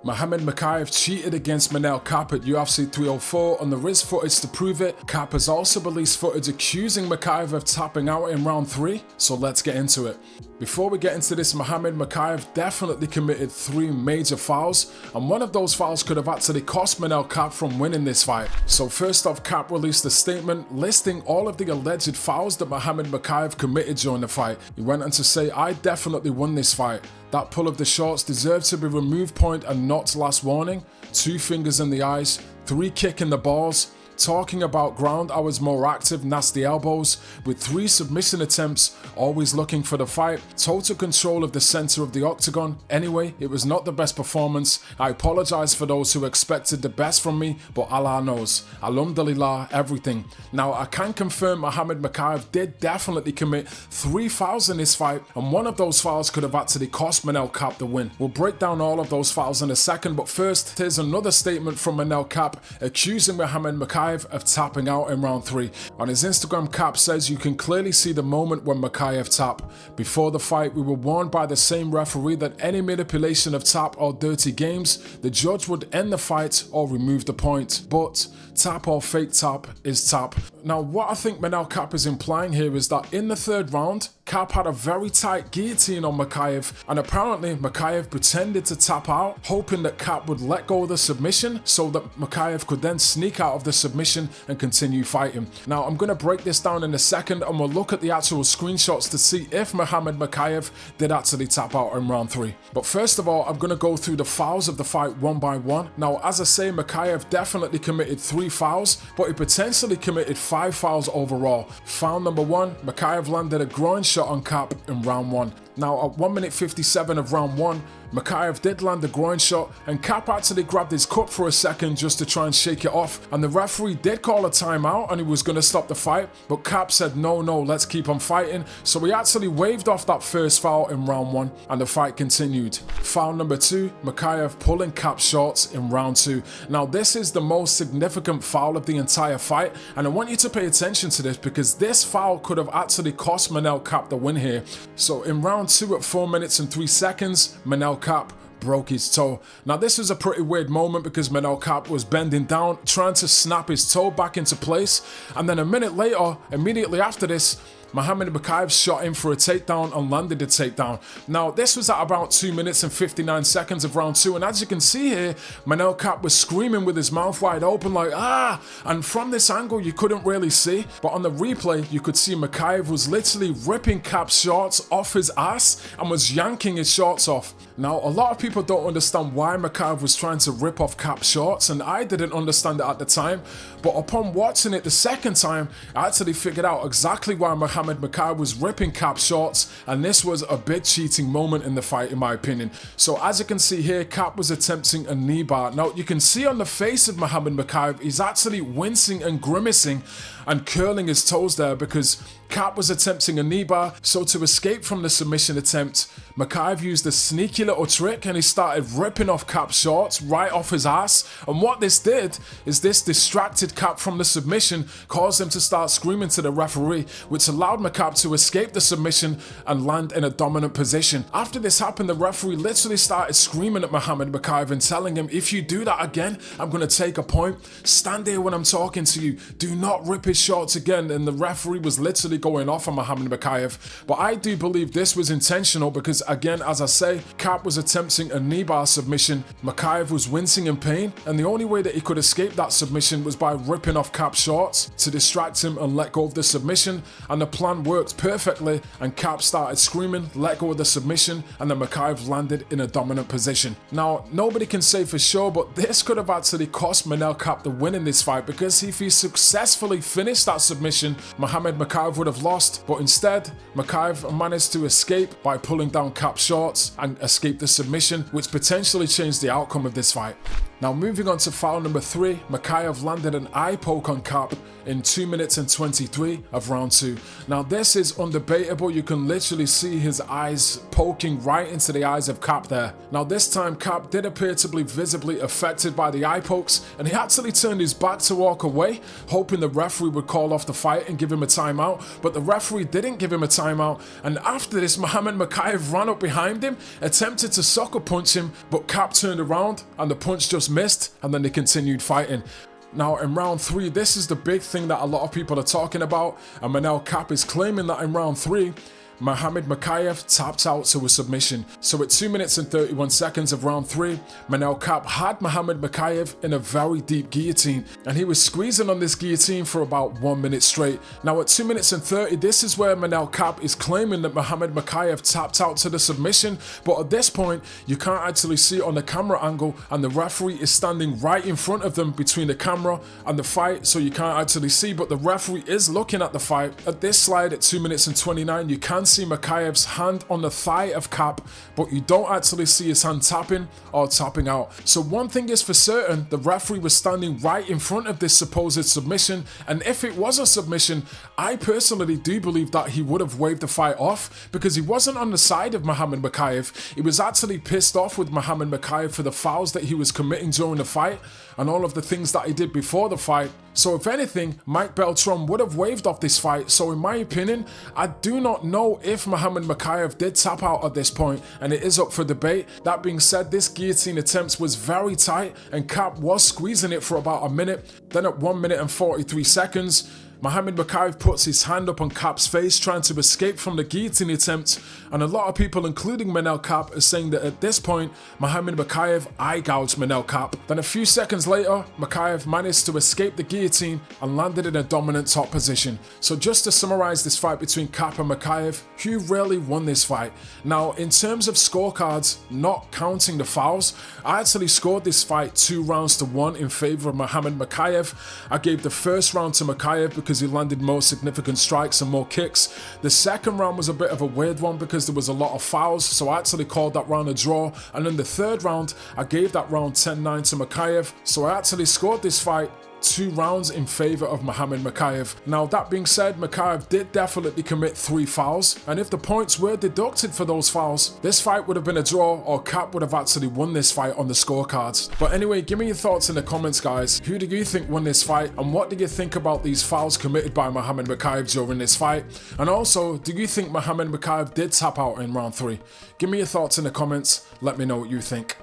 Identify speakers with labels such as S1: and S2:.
S1: Mohamed Mokaev cheated against Manel Kape at UFC 304 and there is footage to prove it. Kape has also released footage accusing Mokaev of tapping out in round 3, so let's get into it. Before we get into this, Mohamed Mokaev definitely committed 3 major fouls, and one of those fouls could have actually cost Manel Kape from winning this fight. So first off, Kape released a statement listing all of the alleged fouls that Mohamed Mokaev committed during the fight. He went on to say, "I definitely won this fight. That pull of the shorts deserved to be removed point and not last warning. 2 fingers in the eyes, 3 kick in the balls. Talking about ground, I was more active, nasty elbows, with 3 submission attempts, always looking for the fight, total control of the center of the octagon. Anyway, it was not the best performance. I apologize for those who expected the best from me, but Allah knows. Alhamdulillah, everything." Now, I can confirm Mohamed Mokaev did definitely commit 3 fouls in this fight, and one of those fouls could have actually cost Manel Kape the win. We'll break down all of those fouls in a second, but first, here's another statement from Manel Kape accusing Mohamed Mokaev of tapping out in round 3. On his Instagram, Kape says, "You can clearly see the moment when Mokaev tapped. Before the fight, we were warned by the same referee that any manipulation of tap or dirty games, the judge would end the fight or remove the point. But tap or fake tap is tap." Now, what I think Manel Kape is implying here is that in the 3rd round, Kape had a very tight guillotine on Mokaev, and apparently Mokaev pretended to tap out, hoping that Kape would let go of the submission so that Mokaev could then sneak out of the submission and continue fighting. Now, I'm going to break this down in a second and we'll look at the actual screenshots to see if Mohamed Mokaev did actually tap out in round 3. But first of all, I'm going to go through the fouls of the fight one by one. Now, as I say, Mokaev definitely committed 3 fouls, but he potentially committed 5 fouls overall. Foul number 1, Mokaev landed a groin shot on Kape in round 1. Now, at 1 minute 57 of round 1, Mokaev did land a groin shot, and Kape actually grabbed his cup for a second just to try and shake it off, and the referee did call a timeout and he was going to stop the fight, but Kape said no, let's keep on fighting, so he actually waved off that first foul in round 1 and the fight continued. Foul number 2, Mokaev pulling Kape's shorts in round 2. Now, this is the most significant foul of the entire fight, and I want you to pay attention to this because this foul could have actually cost Manel Kape the win here. So in round 2 at 4 minutes and 3 seconds, Manel Kape broke his toe. Now, this was a pretty weird moment because Manel Kape was bending down, trying to snap his toe back into place, and then a minute later, immediately after this, Mohamed Mokaev shot in for a takedown and landed a takedown. Now, this was at about 2 minutes and 59 seconds of round 2, and as you can see here, Manel Kape was screaming with his mouth wide open like, "Ah!" And from this angle, you couldn't really see, but on the replay, you could see Mokaev was literally ripping Kape's shorts off his ass and was yanking his shorts off. Now, a lot of people don't understand why Mokaev was trying to rip off Kape's shorts, and I didn't understand it at the time, but upon watching it the second time, I actually figured out exactly why Mohamed Mokaev was ripping Kape's shorts, and this was a big cheating moment in the fight in my opinion. So as you can see here, Kape was attempting a knee bar. Now, you can see on the face of Mohamed Mokaev, he's actually wincing and grimacing and curling his toes there because Kape was attempting a knee bar. So to escape from the submission attempt, Mokaev used a sneaky little trick and he started ripping off Kape's shorts right off his ass. And what this did is this distracted Kape from the submission, caused him to start screaming to the referee, which allowed Mokaev to escape the submission and land in a dominant position. After this happened, the referee literally started screaming at Mohamed Mokaev and telling him, "If you do that again, I'm going to take a point. Stand here when I'm talking to you. Do not rip his shorts again." And the referee was literally going off on Mohamed Mokaev. But I do believe this was intentional because, again, as I say, Kape was attempting a knee bar submission. Mokaev was wincing in pain, and the only way that he could escape that submission was by ripping off Kape's shorts to distract him and let go of the submission. And the plan worked perfectly, and Kape started screaming, let go of the submission, and then Mokaev landed in a dominant position. Now, nobody can say for sure, but this could have actually cost Manel Kape the win in this fight because if he successfully finished that submission, Mohamed Mokaev would have lost, but instead, Mokaev managed to escape by pulling down Kape's shorts and escape the submission, which potentially changed the outcome of this fight. Now moving on to foul number 3, Mokaev landed an eye poke on Kape in 2 minutes and 23 of round 2. Now this is undebatable, you can literally see his eyes poking right into the eyes of Kape there. Now this time Kape did appear to be visibly affected by the eye pokes, and he actually turned his back to walk away, hoping the referee would call off the fight and give him a timeout, but the referee didn't give him a timeout, and after this Mokaev ran up behind him, attempted to sucker punch him, but Kape turned around and the punch just missed, and then they continued fighting. Now in round 3, this is the big thing that a lot of people are talking about, and Manel Kape is claiming that in round 3, Mokaev tapped out to a submission. So at 2 minutes and 31 seconds of round 3, Manel Kape had Mokaev in a very deep guillotine, and he was squeezing on this guillotine for about 1 minute straight. Now at 2 minutes and 30, this is where Manel Kape is claiming that Mokaev tapped out to the submission, but at this point, you can't actually see it on the camera angle, and the referee is standing right in front of them between the camera and the fight, so you can't actually see, but the referee is looking at the fight. At this slide at 2 minutes and 29, you can see Mokaev's hand on the thigh of Kape, but you don't actually see his hand tapping or tapping out. So one thing is for certain, the referee was standing right in front of this supposed submission, and if it was a submission, I personally do believe that he would have waved the fight off, because he wasn't on the side of Mokaev. He was actually pissed off with Mokaev for the fouls that he was committing during the fight and all of the things that he did before the fight. So if anything, Mike Beltran would have waved off this fight. So in my opinion, I do not know if Mokaev did tap out at this point, and it is up for debate. That being said, this guillotine attempt was very tight, and Kape was squeezing it for about a minute. Then at 1 minute and 43 seconds, Mokaev puts his hand up on Kape's face, trying to escape from the guillotine attempt, and a lot of people, including Manel Kape, are saying that at this point, Mokaev eye gouged Manel Kape. Then a few seconds later, Mokaev managed to escape the guillotine and landed in a dominant top position. So just to summarize this fight between Kape and Mokaev, who really won this fight? Now, in terms of scorecards, not counting the fouls, I actually scored this fight 2 rounds to 1 in favor of Mokaev. I gave the first round to Mokaev because he landed more significant strikes and more kicks. The second round was a bit of a weird one because there was a lot of fouls, so I actually called that round a draw. And in the third round, I gave that round 10-9 to Mokaev, so I actually scored this fight 2 rounds in favor of Mokaev. Now that being said, Mokaev did definitely commit 3 fouls, and if the points were deducted for those fouls, this fight would have been a draw, or Kape would have actually won this fight on the scorecards. But anyway, give me your thoughts in the comments, guys. Who do you think won this fight, and what do you think about these fouls committed by Mokaev during this fight? And also, do you think Mokaev did tap out in round 3? Give me your thoughts in the comments, let me know what you think.